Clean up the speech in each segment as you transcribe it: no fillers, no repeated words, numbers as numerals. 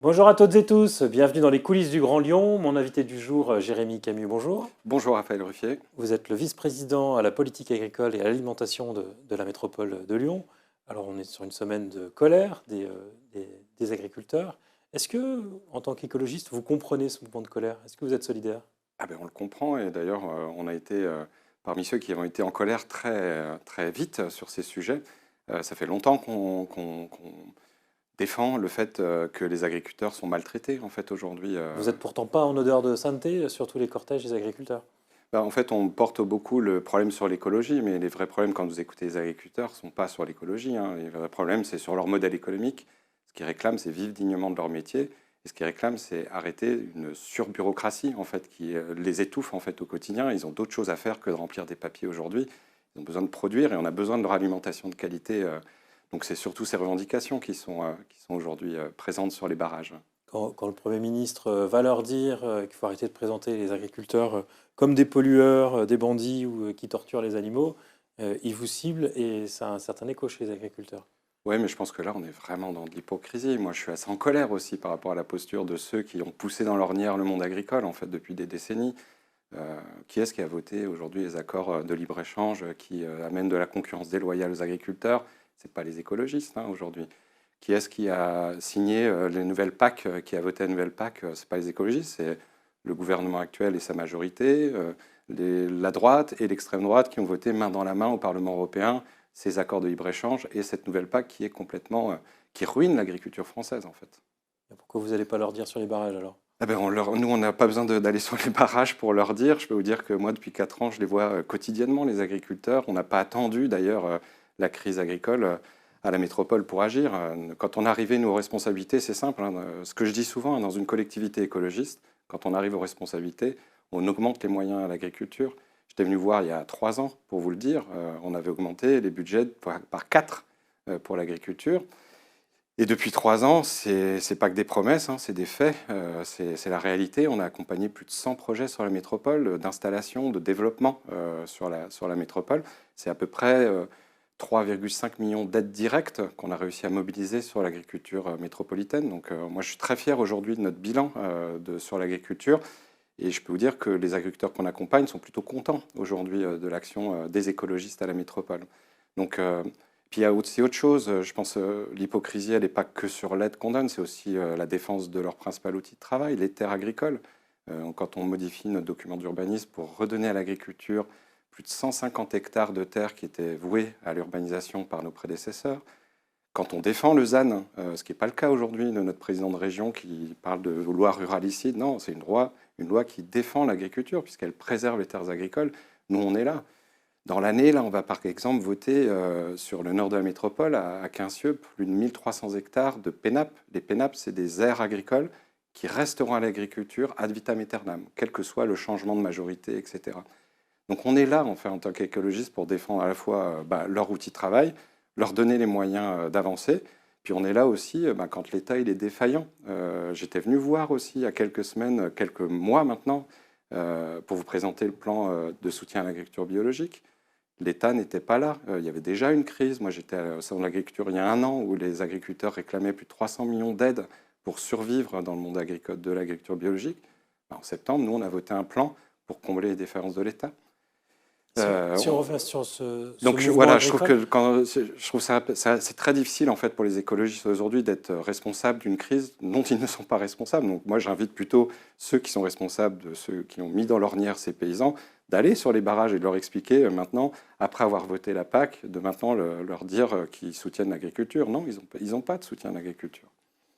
Bonjour à toutes et tous, bienvenue dans les coulisses du Grand Lyon. Mon invité du jour, Jérémy Camus, bonjour. Bonjour Raphaël Ruffier. Vous êtes le vice-président à la politique agricole et à l'alimentation de la métropole de Lyon. Alors on est sur une semaine de colère des agriculteurs. Est-ce que, en tant qu'écologiste, vous comprenez ce mouvement de colère? Est-ce que vous êtes solidaire? Ah ben on le comprend et d'ailleurs on a été parmi ceux qui ont été en colère très vite sur ces sujets. Ça fait longtemps qu'on défend le fait que les agriculteurs sont maltraités en fait aujourd'hui. Vous n'êtes pourtant pas en odeur de sainteté sur tous les cortèges des agriculteurs. En fait on porte beaucoup le problème sur l'écologie, mais les vrais problèmes quand vous écoutez les agriculteurs ne sont pas sur l'écologie, hein. Les vrais problèmes c'est sur leur modèle économique. Ce qu'ils réclament c'est vivre dignement de leur métier. Et ce qu'ils réclament, c'est arrêter une surbureaucratie en fait, qui les étouffe en fait, au quotidien. Ils ont d'autres choses à faire que de remplir des papiers aujourd'hui. Ils ont besoin de produire et on a besoin de leur alimentation de qualité. Donc c'est surtout ces revendications qui sont aujourd'hui présentes sur les barrages. Quand le Premier ministre va leur dire qu'il faut arrêter de présenter les agriculteurs comme des pollueurs, des bandits ou qui torturent les animaux, il vous cible et ça a un certain écho chez les agriculteurs. Oui, mais je pense que là, on est vraiment dans de l'hypocrisie. Moi, je suis assez en colère aussi par rapport à la posture de ceux qui ont poussé dans l'ornière le monde agricole, en fait, depuis des décennies. Qui est-ce qui a voté aujourd'hui les accords de libre-échange qui amènent de la concurrence déloyale aux agriculteurs? Ce n'est pas les écologistes, hein, aujourd'hui. Qui est-ce qui a signé les nouvelles PAC, qui a voté la nouvelle PAC? Ce n'est pas les écologistes, c'est le gouvernement actuel et sa majorité, la droite et l'extrême droite qui ont voté main dans la main au Parlement européen ces accords de libre-échange et cette nouvelle PAC qui est complètement, qui ruine l'agriculture française en fait. Et pourquoi vous n'allez pas leur dire sur les barrages alors? Ah ben nous, on n'a pas besoin d'aller sur les barrages pour leur dire. Je peux vous dire que moi, depuis 4 ans, je les vois quotidiennement, les agriculteurs. On n'a pas attendu d'ailleurs la crise agricole à la métropole pour agir. Quand on arrivait, nous, aux responsabilités, c'est simple, hein. Ce que je dis souvent, hein, dans une collectivité écologiste, quand on arrive aux responsabilités, on augmente les moyens à l'agriculture. J'étais venu voir il y a 3 ans, pour vous le dire, on avait augmenté les budgets par 4 pour l'agriculture. Et depuis 3 ans, c'est pas que des promesses, hein, c'est des faits, c'est la réalité. On a accompagné plus de 100 projets sur la métropole, d'installation, de développement sur la métropole. C'est à peu près 3,5 millions d'aides directes qu'on a réussi à mobiliser sur l'agriculture métropolitaine. Donc moi, je suis très fier aujourd'hui de notre bilan sur l'agriculture. Et je peux vous dire que les agriculteurs qu'on accompagne sont plutôt contents aujourd'hui de l'action des écologistes à la métropole. Donc, puis il y a aussi autre chose, je pense l'hypocrisie, elle n'est pas que sur l'aide qu'on donne, c'est aussi la défense de leur principal outil de travail, les terres agricoles. Quand on modifie notre document d'urbanisme pour redonner à l'agriculture plus de 150 hectares de terres qui étaient voués à l'urbanisation par nos prédécesseurs, quand on défend le ZAN, ce qui n'est pas le cas aujourd'hui de notre président de région qui parle de loi ruralicide, non, c'est une loi qui défend l'agriculture puisqu'elle préserve les terres agricoles. Nous, on est là. Dans l'année, là, on va par exemple voter sur le nord de la métropole, à Quincieux, plus de 1300 hectares de PENAP. Les PENAP, c'est des aires agricoles qui resteront à l'agriculture ad vitam aeternam, quel que soit le changement de majorité, etc. Donc on est là, en fait, en tant qu'écologiste, pour défendre à la fois leur outil de travail, leur donner les moyens d'avancer. Puis on est là aussi quand l'État il est défaillant. J'étais venu voir aussi il y a quelques semaines, quelques mois maintenant, pour vous présenter le plan de soutien à l'agriculture biologique. L'État n'était pas là. Il y avait déjà une crise. Moi, j'étais au salon de l'agriculture il y a 1 an où les agriculteurs réclamaient plus de 300 millions d'aides pour survivre dans le monde agricole de l'agriculture biologique. En septembre, nous, on a voté un plan pour combler les défaillances de l'État. Si on revient sur ce Donc mouvement voilà, agricole, je trouve ça c'est très difficile en fait pour les écologistes aujourd'hui d'être responsables d'une crise dont ils ne sont pas responsables. Donc moi j'invite plutôt ceux qui sont responsables de ceux qui ont mis dans l'ornière ces paysans d'aller sur les barrages et de leur expliquer maintenant, après avoir voté la PAC, de maintenant leur dire qu'ils soutiennent l'agriculture. Non, ils n'ont pas de soutien à l'agriculture.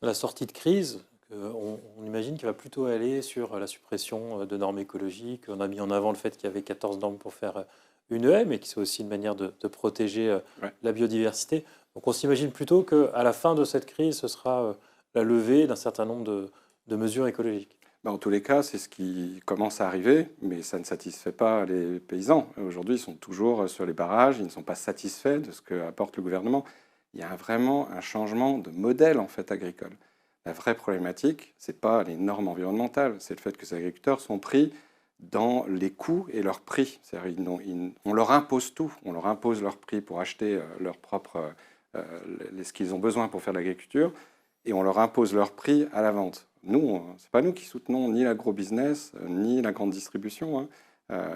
la sortie de crise, on imagine qu'elle va plutôt aller sur la suppression de normes écologiques. On a mis en avant le fait qu'il y avait 14 normes pour faire une haie, mais qui c'est aussi une manière de protéger Ouais. la biodiversité. Donc on s'imagine plutôt qu'à la fin de cette crise, ce sera la levée d'un certain nombre de mesures écologiques. En tous les cas, c'est ce qui commence à arriver, mais ça ne satisfait pas les paysans. Aujourd'hui, ils sont toujours sur les barrages, ils ne sont pas satisfaits de ce qu'apporte le gouvernement. Il y a vraiment un changement de modèle en fait agricole. La vraie problématique, ce n'est pas les normes environnementales, c'est le fait que ces agriculteurs sont pris dans les coûts et leurs prix. C'est-à-dire, on leur impose tout, on leur impose leur prix pour acheter leur propre, ce qu'ils ont besoin pour faire de l'agriculture. et on leur impose leur prix à la vente. Nous, ce n'est pas nous qui soutenons ni l'agro-business, ni la grande distribution, hein.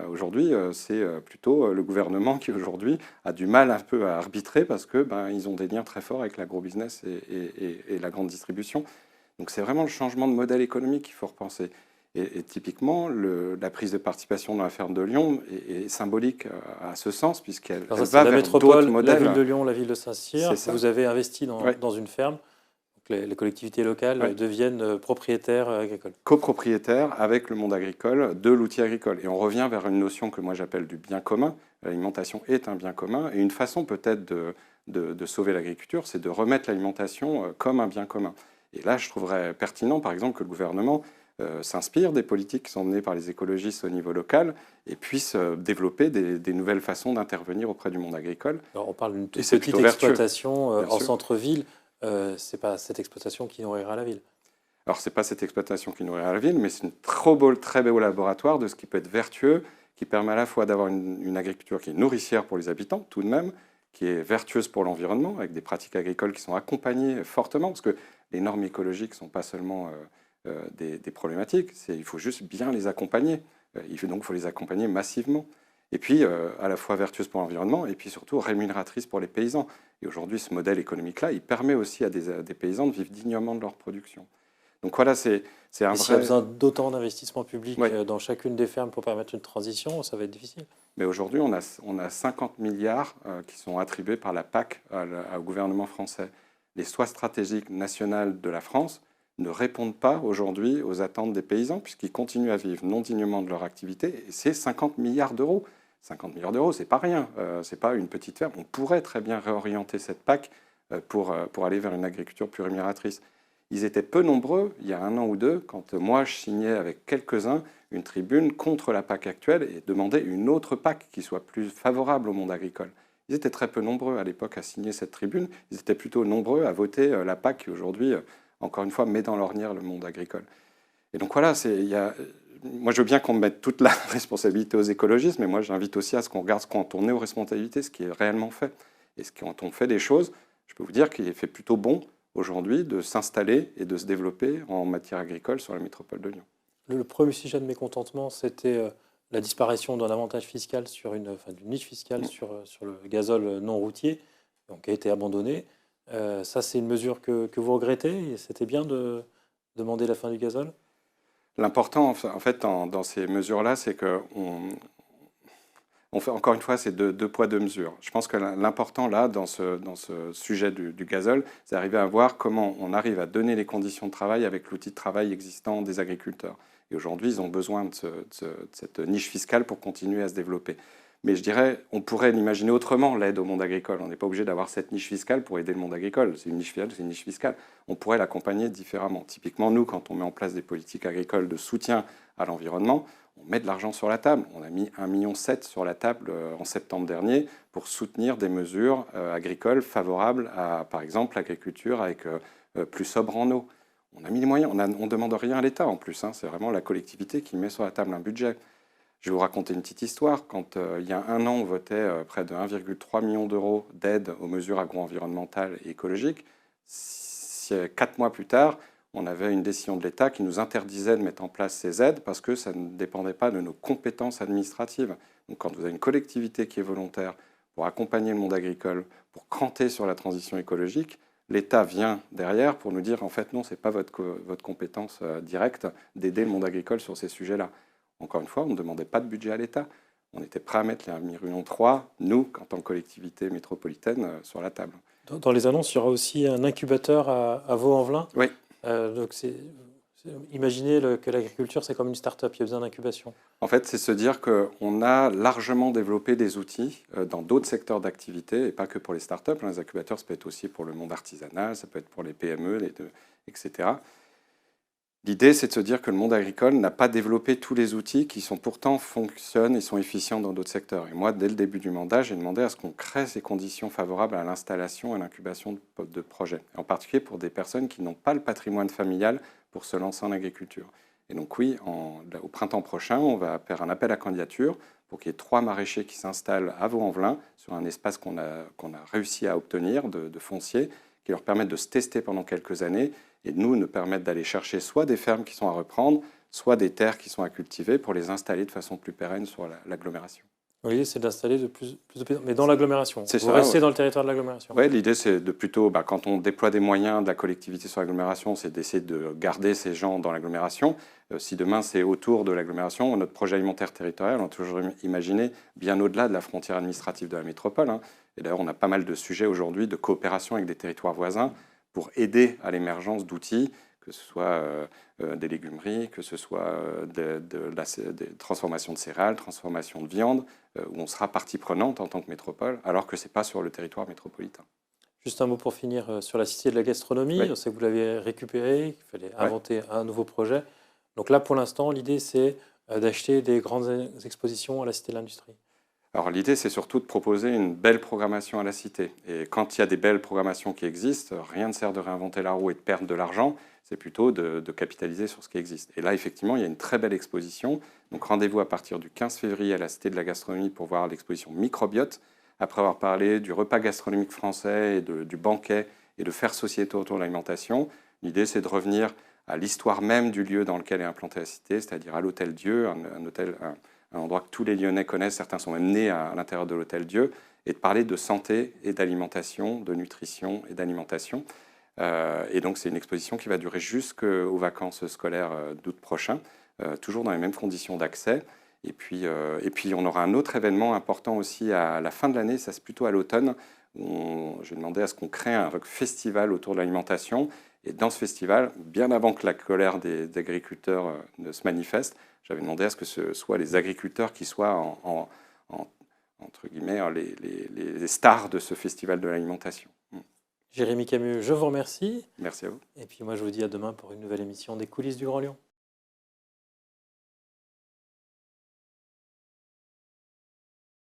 Aujourd'hui, c'est plutôt le gouvernement qui aujourd'hui a du mal un peu à arbitrer parce que ils ont des liens très forts avec l'agro-business et la grande distribution. Donc c'est vraiment le changement de modèle économique qu'il faut repenser. Et typiquement, la prise de participation dans la ferme de Lyon est symbolique à ce sens, puisqu'elle Alors ça, c'est va la vers métropole, d'autres la ville modèles. de Lyon, la ville de Saint-Cyr. C'est ça. Vous avez investi Ouais. dans une ferme. Donc les collectivités locales Ouais. deviennent propriétaires agricoles. Copropriétaire avec le monde agricole de l'outil agricole. Et on revient vers une notion que moi j'appelle du bien commun. L'alimentation est un bien commun. Et une façon peut-être de sauver l'agriculture, c'est de remettre l'alimentation comme un bien commun. Et là, je trouverais pertinent, par exemple, que le gouvernement s'inspire des politiques qui sont menées par les écologistes au niveau local et puisse développer des nouvelles façons d'intervenir auprès du monde agricole. Alors on parle d'une toute c'est petite plutôt vertueux, exploitation bien en sûr. centre-ville. Ce n'est pas cette exploitation qui nourrira la ville. Alors, ce n'est pas cette exploitation qui nourrira la ville, mais c'est un très beau laboratoire de ce qui peut être vertueux, qui permet à la fois d'avoir une agriculture qui est nourricière pour les habitants, tout de même, qui est vertueuse pour l'environnement, avec des pratiques agricoles qui sont accompagnées fortement, parce que les normes écologiques ne sont pas seulement des problématiques, il faut juste bien les accompagner. Donc, il faut les accompagner massivement. Et puis, à la fois vertueuse pour l'environnement, et puis surtout rémunératrice pour les paysans. Et aujourd'hui, ce modèle économique-là, il permet aussi à des paysans de vivre dignement de leur production. Donc voilà, c'est un Et s'il y a vrai... besoin d'autant d'investissements publics Ouais. dans chacune des fermes pour permettre une transition, ça va être difficile. Mais aujourd'hui, on a 50 milliards qui sont attribués par la PAC au gouvernement français. Les choix stratégiques nationales de la France ne répondent pas aujourd'hui aux attentes des paysans, puisqu'ils continuent à vivre non dignement de leur activité. Et c'est 50 milliards d'euros. 50 milliards d'euros, c'est pas rien. C'est pas une petite ferme. On pourrait très bien réorienter cette PAC pour aller vers une agriculture plus rémunératrice. Ils étaient peu nombreux, il y a 1 an ou 2, quand moi je signais avec quelques-uns une tribune contre la PAC actuelle et demandais une autre PAC qui soit plus favorable au monde agricole. Ils étaient très peu nombreux à l'époque à signer cette tribune, ils étaient plutôt nombreux à voter la PAC qui aujourd'hui, encore une fois, met dans l'ornière le monde agricole. Et donc voilà, moi je veux bien qu'on mette toute la responsabilité aux écologistes, mais moi j'invite aussi à ce qu'on regarde quand on est aux responsabilités, ce qui est réellement fait. Et quand on fait des choses, je peux vous dire qu'il est fait plutôt bon aujourd'hui de s'installer et de se développer en matière agricole sur la métropole de Lyon. Le premier sujet de mécontentement, c'était la disparition d'un avantage fiscal d'une niche fiscale sur le gazole non routier, donc qui a été abandonné. Ça, c'est une mesure que vous regrettez et c'était bien de demander la fin du gazole? L'important, en fait, dans ces mesures-là, c'est que on fait, encore une fois, c'est deux poids, deux mesures. Je pense que l'important, là, dans ce sujet du gazole, c'est d'arriver à voir comment on arrive à donner les conditions de travail avec l'outil de travail existant des agriculteurs. Et aujourd'hui, ils ont besoin de cette niche fiscale pour continuer à se développer. Mais je dirais, on pourrait l'imaginer autrement, l'aide au monde agricole. On n'est pas obligé d'avoir cette niche fiscale pour aider le monde agricole. C'est une niche fiscale, c'est une niche fiscale. On pourrait l'accompagner différemment. Typiquement, nous, quand on met en place des politiques agricoles de soutien à l'environnement, on met de l'argent sur la table. On a mis 1,7 million sur la table en septembre dernier pour soutenir des mesures agricoles favorables à, par exemple, l'agriculture avec plus sobre en eau. On a mis les moyens. On ne demande rien à l'État en plus. C'est vraiment la collectivité qui met sur la table un budget. Je vais vous raconter une petite histoire. Quand il y a 1 an, on votait près de 1,3 million d'euros d'aide aux mesures agro-environnementales et écologiques, 4 mois plus tard, on avait une décision de l'État qui nous interdisait de mettre en place ces aides parce que ça ne dépendait pas de nos compétences administratives. Donc quand vous avez une collectivité qui est volontaire pour accompagner le monde agricole, pour cranter sur la transition écologique, l'État vient derrière pour nous dire en fait non, ce n'est pas votre compétence directe d'aider le monde agricole sur ces sujets-là. Encore une fois, on ne demandait pas de budget à l'État. On était prêt à mettre les 1,3 million, nous, en tant que collectivité métropolitaine, sur la table. Dans les annonces, il y aura aussi un incubateur à Vaux-en-Velin. Oui. Donc imaginez que l'agriculture, c'est comme une start-up, il y a besoin d'incubation. En fait, c'est se dire qu'on a largement développé des outils dans d'autres secteurs d'activité, et pas que pour les start-up. Les incubateurs, ça peut être aussi pour le monde artisanal, ça peut être pour les PME, etc. L'idée, c'est de se dire que le monde agricole n'a pas développé tous les outils qui pourtant fonctionnent et sont efficients dans d'autres secteurs. Et moi, dès le début du mandat, j'ai demandé à ce qu'on crée ces conditions favorables à l'installation et à l'incubation de projets, en particulier pour des personnes qui n'ont pas le patrimoine familial pour se lancer en agriculture. Et donc oui, au printemps prochain, on va faire un appel à candidature pour qu'il y ait 3 maraîchers qui s'installent à Vaux-en-Velin sur un espace qu'on a réussi à obtenir de foncier, qui leur permettent de se tester pendant quelques années et nous permettent d'aller chercher soit des fermes qui sont à reprendre, soit des terres qui sont à cultiver pour les installer de façon plus pérenne sur l'agglomération. L'idée, c'est d'installer de plus de paysans, mais dans l'agglomération. C'est Vous ça, restez ouais. dans le territoire de l'agglomération. Oui, l'idée, c'est de plutôt, quand on déploie des moyens de la collectivité sur l'agglomération, c'est d'essayer de garder ces gens dans l'agglomération. Si demain, c'est autour de l'agglomération, notre projet alimentaire territorial, on a toujours imaginé bien au-delà de la frontière administrative de la métropole. Et d'ailleurs, on a pas mal de sujets aujourd'hui de coopération avec des territoires voisins pour aider à l'émergence d'outils, que ce soit des légumeries, que ce soit des transformations de céréales, transformation de viande, où on sera partie prenante en tant que métropole, alors que ce n'est pas sur le territoire métropolitain. Juste un mot pour finir sur la Cité de la gastronomie. Oui. On sait que vous l'avez récupéré, qu'il fallait inventer un nouveau projet. Donc là, pour l'instant, l'idée, c'est d'acheter des grandes expositions à la Cité de l'Industrie. Alors l'idée, c'est surtout de proposer une belle programmation à la Cité. Et quand il y a des belles programmations qui existent, rien ne sert de réinventer la roue et de perdre de l'argent, c'est plutôt de capitaliser sur ce qui existe. Et là, effectivement, il y a une très belle exposition. Donc rendez-vous à partir du 15 février à la Cité de la Gastronomie pour voir l'exposition Microbiote. Après avoir parlé du repas gastronomique français et du banquet et de faire société autour de l'alimentation, l'idée, c'est de revenir à l'histoire même du lieu dans lequel est implantée la Cité, c'est-à-dire à l'Hôtel Dieu, un endroit que tous les Lyonnais connaissent, certains sont même nés à l'intérieur de l'Hôtel Dieu, et de parler de santé et d'alimentation, de nutrition et d'alimentation. Et donc c'est une exposition qui va durer jusqu'aux vacances scolaires d'août prochain, toujours dans les mêmes conditions d'accès. Et puis on aura un autre événement important aussi à la fin de l'année, ça c'est plutôt à l'automne, où j'ai demandé à ce qu'on crée un festival autour de l'alimentation. Et dans ce festival, bien avant que la colère des agriculteurs ne se manifeste, j'avais demandé à ce que ce soit les agriculteurs qui soient entre guillemets les stars de ce festival de l'alimentation. Jérémy Camus, je vous remercie. Merci à vous. Et puis moi, je vous dis à demain pour une nouvelle émission des coulisses du Grand Lyon.